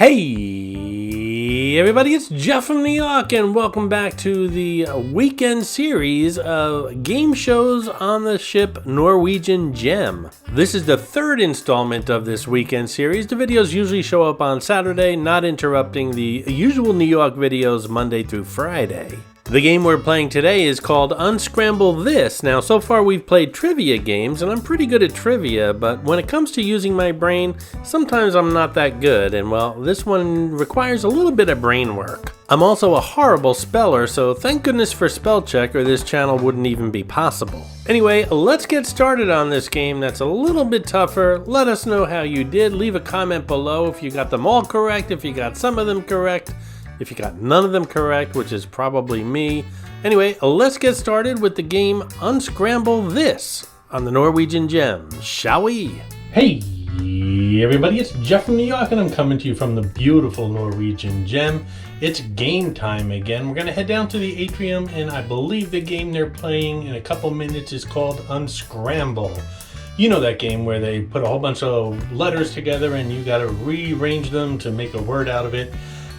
Hey everybody, it's Jeff from New York and welcome back to the weekend series of game shows on the ship Norwegian Gem. This is the third installment of this weekend series. The videos usually show up on Saturday, not interrupting the usual New York videos Monday through Friday. The game we're playing today is called Unscramble This. Now, so far we've played trivia games, and I'm pretty good at trivia, but when it comes to using my brain, sometimes I'm not that good, and well, this one requires a little bit of brain work. I'm also a horrible speller, so thank goodness for spell check or this channel wouldn't even be possible. Anyway, let's get started on this game that's a little bit tougher. Let us know how you did. Leave a comment below if you got them all correct, if you got some of them correct. If you got none of them correct, which is probably me. Anyway, let's get started with the game Unscramble This on the Norwegian Gem, shall we? Hey everybody, it's Jeff from New York and I'm coming to you from the beautiful Norwegian Gem. It's game time again. We're going to head down to the atrium and I believe the game they're playing in a couple minutes is called Unscramble. You know that game where they put a whole bunch of letters together and you got to rearrange them to make a word out of it.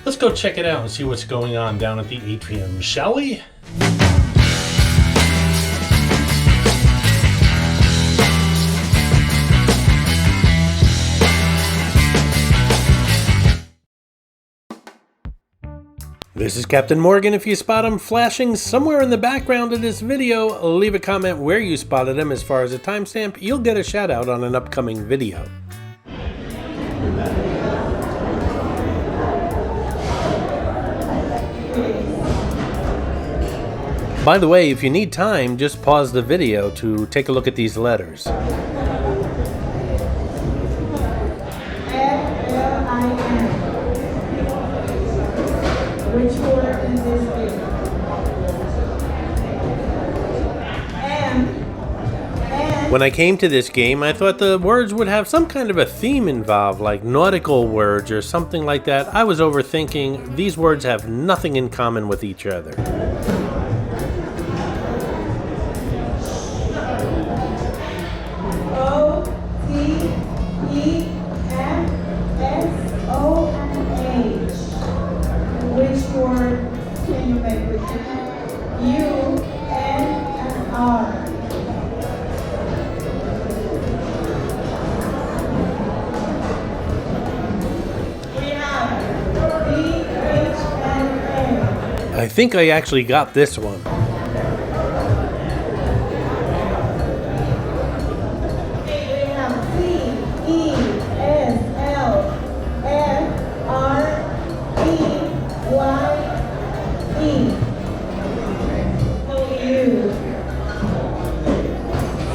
Let's go check it out and see what's going on down at the atrium, shall we? This is Captain Morgan. If you spot him flashing somewhere in the background of this video, leave a comment where you spotted him. As far as a timestamp, you'll get a shout out on an upcoming video. By the way, if you need time, just pause the video to take a look at these letters. Helpline. Which word is this game? When I came to this game, I thought the words would have some kind of a theme involved, like nautical words or something like that. I was overthinking. These words have nothing in common with each other. Which word can you make with it? U, N, and R. We have B, H, and A. I think I actually got this one.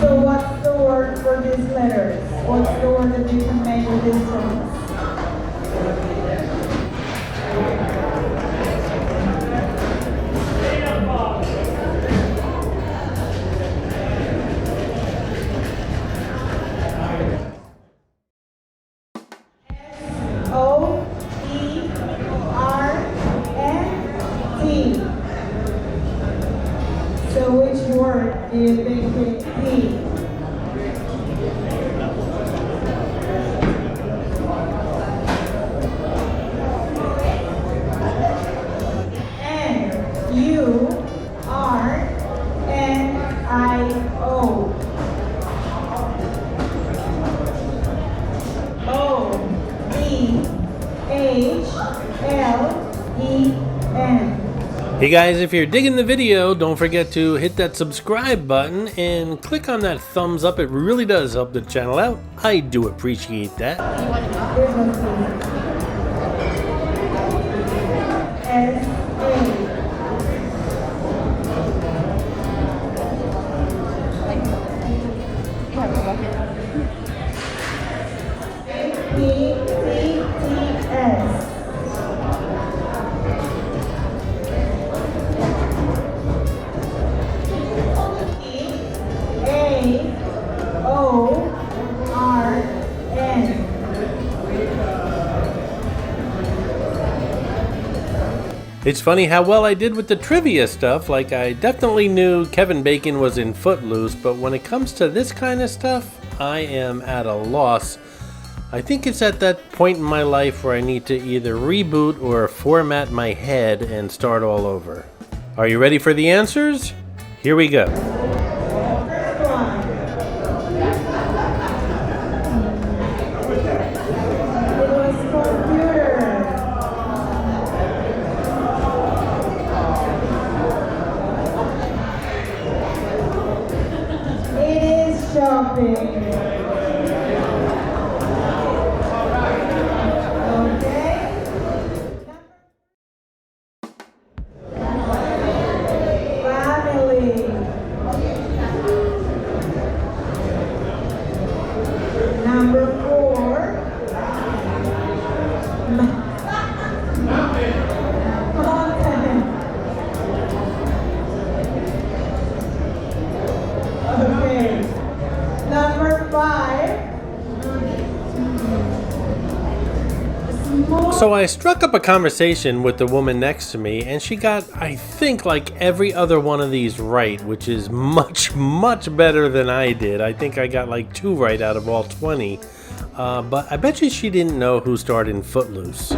So what's the word for these letters? What's the word that you can make with these ones? S-O-E-R-N-T. So which word do you think is P? N-U-R-N-I-O. O-E-H-L-E-N. Hey guys, if you're digging the video, don't forget to hit that subscribe button and click on that thumbs up. It really does help the channel out. I do appreciate that. It's funny how well I did with the trivia stuff. Like, I definitely knew Kevin Bacon was in Footloose, but when it comes to this kind of stuff, I am at a loss. I think it's at that point in my life where I need to either reboot or format my head and start all over. Are you ready for the answers? Here we go. So I struck up a conversation with the woman next to me, and she got, I think, like every other one of these right, which is much, much better than I did. I think I got like 2 right out of all 20. But I bet you she didn't know who starred in Footloose.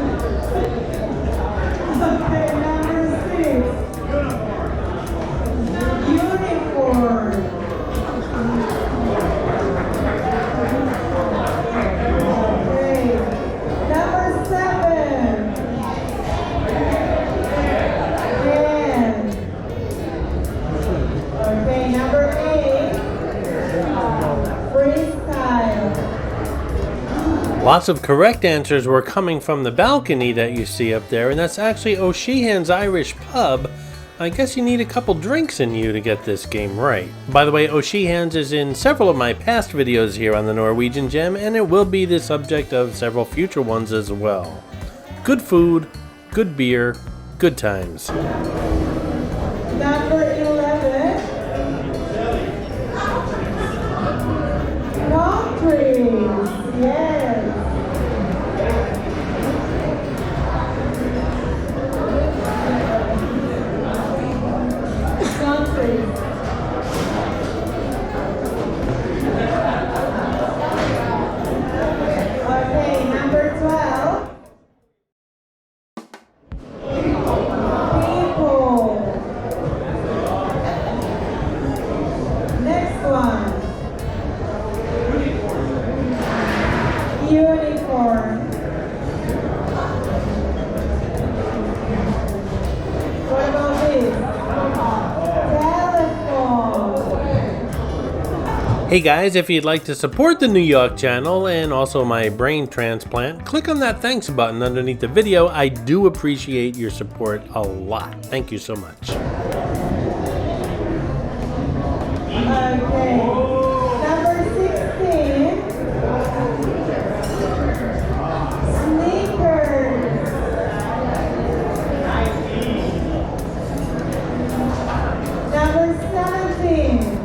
Lots of correct answers were coming from the balcony that you see up there, and that's actually O'Sheehan's Irish Pub. I guess you need a couple drinks in you to get this game right. By the way, O'Sheehan's is in several of my past videos here on the Norwegian Gem, and it will be the subject of several future ones as well. Good food, good beer, good times. Number 11. Countries. Yes. Hey guys, if you'd like to support the New Yawk channel and also my brain transplant, click on that thanks button underneath the video. I do appreciate your support a lot. Thank you so much. Okay. Number 16. Sneakers. Number 17.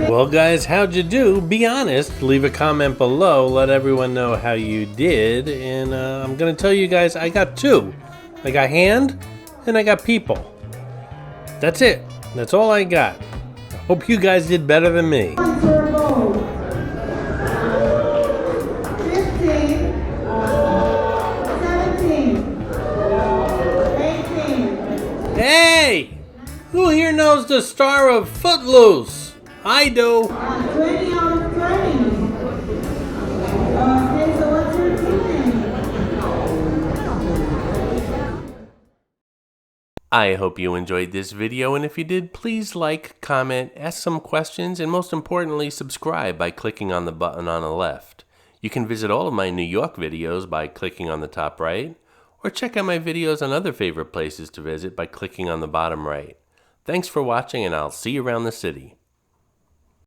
Well guys, how'd you do? Be honest, leave a comment below, let everyone know how you did, and I'm gonna tell you guys I got 2. I got hand, and I got people. That's it. That's all I got. I hope you guys did better than me. 15, 17, 18. Hey! Who here knows the star of Footloose? I do. 20 out of 20. Okay, so what's your team? I hope you enjoyed this video, and if you did, please like, comment, ask some questions, and most importantly, subscribe by clicking on the button on the left. You can visit all of my New York videos by clicking on the top right, or check out my videos on other favorite places to visit by clicking on the bottom right. Thanks for watching, and I'll see you around the city.